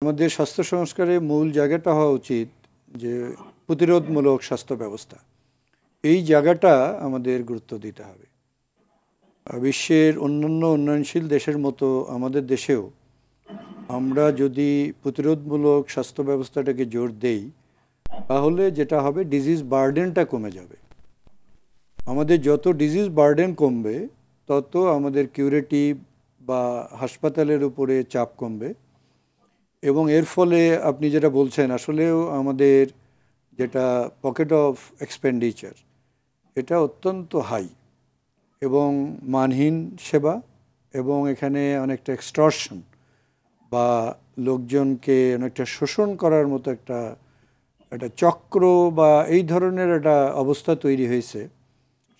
আমাদের স্বাস্থ্য সংস্কারের মূল জায়গাটা হওয়া উচিত যে প্রতিরোধমূলক স্বাস্থ্য ব্যবস্থা। এই জায়গাটা আমাদের গুরুত্ব দিতে হবে। বিশ্বের অন্যান্য উন্নয়নশীল দেশের মতো আমাদের দেশেও আমরা যদি প্রতিরোধমূলক স্বাস্থ্য ব্যবস্থাটাকে জোর দেই, তাহলে যেটা হবে ডিজিজ বার্ডেনটা কমে যাবে। আমাদের যত ডিজিজ বার্ডেন কমবে, তত আমাদের কিউরেটিভ বা হাসপাতালের উপরে চাপ কমবে। এবং এর ফলে আপনি যেটা বলছেন, আসলেও আমাদের যেটা পকেট অফ এক্সপেন্ডিচার, এটা অত্যন্ত হাই এবং মানহীন সেবা, এবং এখানে অনেকটা এক্সটর্শন বা লোকজনকে অনেকটা শোষণ করার মতো একটা চক্র বা এই ধরনের একটা অবস্থা তৈরি হয়েছে।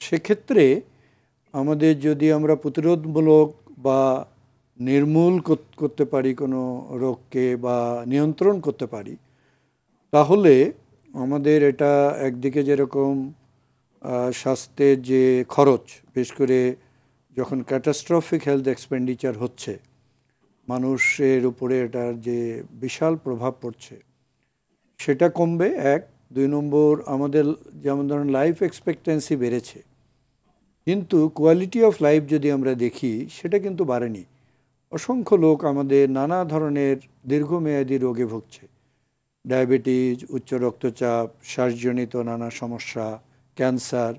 সেক্ষেত্রে আমাদের যদি আমরা প্রতিরোধমূলক বা নির্মূল করতে পারি কোনো রোগকে বা নিয়ন্ত্রণ করতে পারি, তাহলে আমাদের এটা একদিকে যেরকম স্বাস্থ্যের যে খরচ, বিশেষ করে যখন ক্যাটাস্ট্রফিক হেলথ এক্সপেন্ডিচার হচ্ছে, মানুষের উপরে এটার যে বিশাল প্রভাব পড়ছে, সেটা কমবে। এক, দুই নম্বর, আমাদের যেমন ধরুন লাইফ এক্সপেক্টেন্সি বেড়েছে, কিন্তু কোয়ালিটি অফ লাইফ যদি আমরা দেখি, সেটা কিন্তু বাড়েনি। অসংখ্য লোক আমাদের নানা ধরনের দীর্ঘমেয়াদী রোগে ভুগছে। ডায়াবেটিস, উচ্চ রক্তচাপ, শ্বাসজনিত নানা সমস্যা, ক্যান্সার,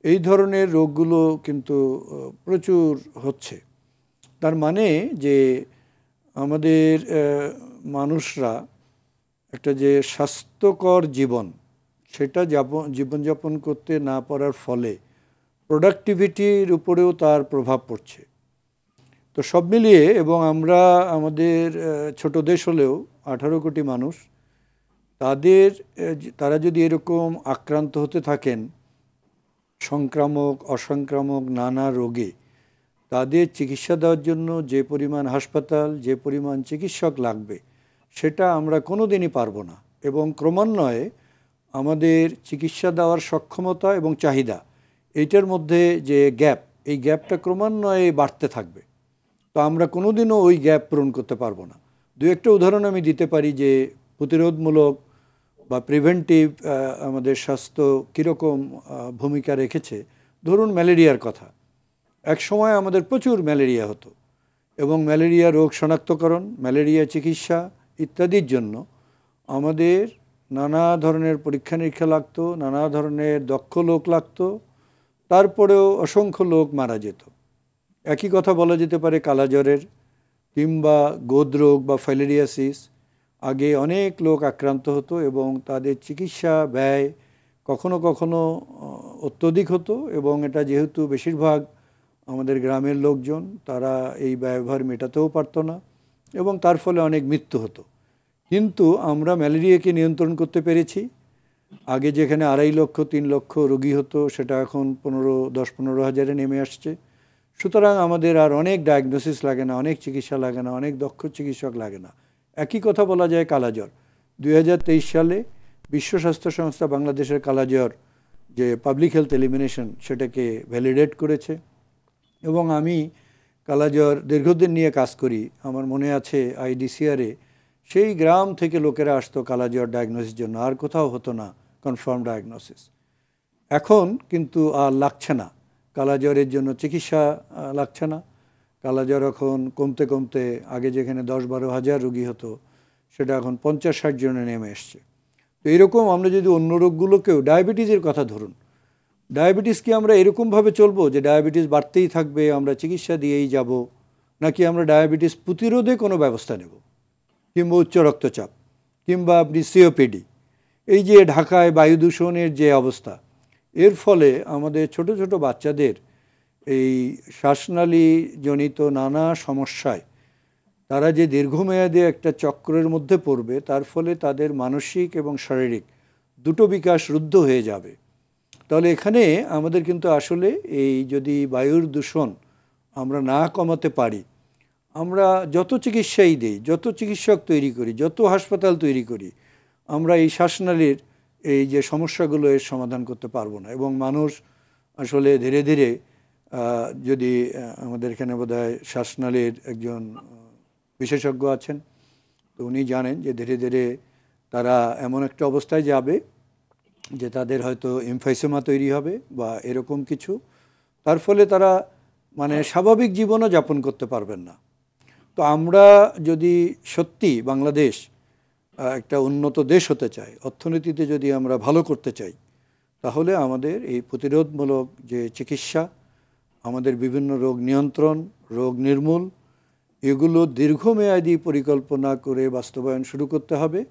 এই ধরনের রোগগুলো কিন্তু প্রচুর হচ্ছে। তার মানে যে আমাদের মানুষরা একটা যে স্বাস্থ্যকর জীবন, সেটা জীবনযাপন করতে না পারার ফলে প্রোডাক্টিভিটির উপরেও তার প্রভাব পড়ছে। তো সব মিলিয়ে, এবং আমরা আমাদের ছোট দেশ হলেও 18 কোটি মানুষ, তারা যদি এরকম আক্রান্ত হতে থাকেন সংক্রামক অসংক্রামক নানা রোগে, তাদের চিকিৎসা দেওয়ার জন্য যে পরিমাণ হাসপাতাল, যে পরিমাণ চিকিৎসক লাগবে, সেটা আমরা কোনো দিনই পারবো না। এবং ক্রমান্বয়ে আমাদের চিকিৎসা দেওয়ার সক্ষমতা এবং চাহিদা, এইটার মধ্যে যে গ্যাপ, এই গ্যাপটা ক্রমান্বয়ে বাড়তে থাকবে। তো আমরা কোনোদিনও ওই গ্যাপ পূরণ করতে পারবো না। দু একটা উদাহরণ আমি দিতে পারি যে প্রতিরোধমূলক বা প্রিভেন্টিভ আমাদের স্বাস্থ্য কীরকম ভূমিকা রেখেছে। ধরুন ম্যালেরিয়ার কথা। এক সময় আমাদের প্রচুর ম্যালেরিয়া হতো, এবং ম্যালেরিয়া রোগ শনাক্তকরণ, ম্যালেরিয়া চিকিৎসা ইত্যাদির জন্য আমাদের নানা ধরনের পরীক্ষা নিরীক্ষা লাগতো, নানা ধরনের দক্ষ লোক লাগতো, তারপরেও অসংখ্য লোক মারা যেত। একই কথা বলা যেতে পারে কালাজ্বরের, কিংবা গোদরোগ বা ফাইলেরিয়াসিস। আগে অনেক লোক আক্রান্ত হতো এবং তাদের চিকিৎসা ব্যয় কখনো কখনো অত্যধিক হতো, এবং এটা যেহেতু বেশিরভাগ আমাদের গ্রামের লোকজন, তারা এই ব্যয়ভার মেটাতেও পারতো না, এবং তার ফলে অনেক মৃত্যু হতো। কিন্তু আমরা ম্যালেরিয়াকে নিয়ন্ত্রণ করতে পেরেছি। আগে যেখানে 2.5 লক্ষ 3 লক্ষ রোগী হতো, সেটা এখন 10-15 হাজারে নেমে আসছে। সুতরাং আমাদের আর অনেক ডায়াগনোসিস লাগে না, অনেক চিকিৎসা লাগে না, অনেক দক্ষ চিকিৎসক লাগে না। একই কথা বলা যায় কালাজ্বর। 2023 সালে বিশ্ব স্বাস্থ্য সংস্থা বাংলাদেশের কালাজ্বর যে পাবলিক হেলথ এলিমিনেশন, সেটাকে ভ্যালিডেট করেছে। এবং আমি কালাজ্বর দীর্ঘদিন নিয়ে কাজ করি। আমার মনে আছে আইডিসিআরে সেই গ্রাম থেকে লোকেরা আসতো কালাজ্বর ডায়াগনোসিসের জন্য, আর কোথাও হতো না কনফার্ম ডায়াগনোসিস। এখন কিন্তু আর লাগছে না, কালাজ্বরের জন্য চিকিৎসা লাগছে না। কালাজ্বর এখন কমতে কমতে আগে যেখানে 10-12 হাজার রোগী হতো, সেটা এখন 50-60 জনে নেমে এসছে। তো এরকম আমরা যদি অন্য রোগগুলোকেও, ডায়াবেটিসের কথা ধরুন, ডায়াবেটিসকে আমরা এরকমভাবে চলবো যে ডায়াবেটিস বাড়তেই থাকবে, আমরা চিকিৎসা দিয়েই যাব, নাকি আমরা ডায়াবেটিস প্রতিরোধে কোনো ব্যবস্থা নেব, কিংবা উচ্চ রক্তচাপ, কিংবা আপনি সিওপিডি, এই যে ঢাকায় বায়ু দূষণের যে অবস্থা, এর ফলে আমাদের ছোট ছোট বাচ্চাদের এই শ্বাসনালীজনিত নানা সমস্যায় তারা যে দীর্ঘমেয়াদী একটা চক্রের মধ্যে পড়বে, তার ফলে তাদের মানসিক এবং শারীরিক দুটো বিকাশ রুদ্ধ হয়ে যাবে। তাহলে এখানে আমাদের কিন্তু আসলে এই যদি বায়ুর দূষণ আমরা না কমাতে পারি, আমরা যত চিকিৎসাই দিই, যত চিকিৎসক তৈরি করি, যত হাসপাতাল তৈরি করি, আমরা এই শ্বাসনালীর এই যে সমস্যাগুলো, এর সমাধান করতে পারবো না। এবং মানুষ আসলে ধীরে ধীরে, যদি আমাদের এখানে বোধহয় শ্বাসনালীর একজন বিশেষজ্ঞ আছেন, তো উনি জানেন যে ধীরে ধীরে তারা এমন একটা অবস্থায় যাবে যে তাদের হয়তো এমফাইসেমা তৈরি হবে বা এরকম কিছু, তার ফলে তারা মানে স্বাভাবিক জীবনও যাপন করতে পারবেন না। তো আমরা যদি সত্যি বাংলাদেশ একটা উন্নত দেশ হতে চাই, অর্থনীতিতে যদি আমরা ভালো করতে চাই, তাহলে আমাদের এই প্রতিরোধমূলক যে চিকিৎসা, আমাদের বিভিন্ন রোগ নিয়ন্ত্রণ, রোগ নির্মূল, এগুলো দীর্ঘমেয়াদী পরিকল্পনা করে বাস্তবায়ন শুরু করতে হবে।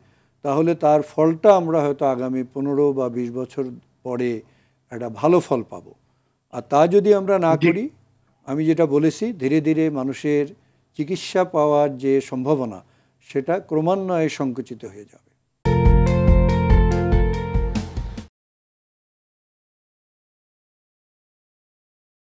তাহলে তার ফলটা আমরা হয়তো আগামী 15 বা 20 বছর পরে একটা ভালো ফল পাবো। আর তা যদি আমরা না জি। করি, আমি যেটা বলেছি, ধীরে ধীরে মানুষের চিকিৎসা পাওয়ার যে সম্ভাবনা, সেটা ক্রমান্বয়ে সংকুচিত হয়ে যাবে।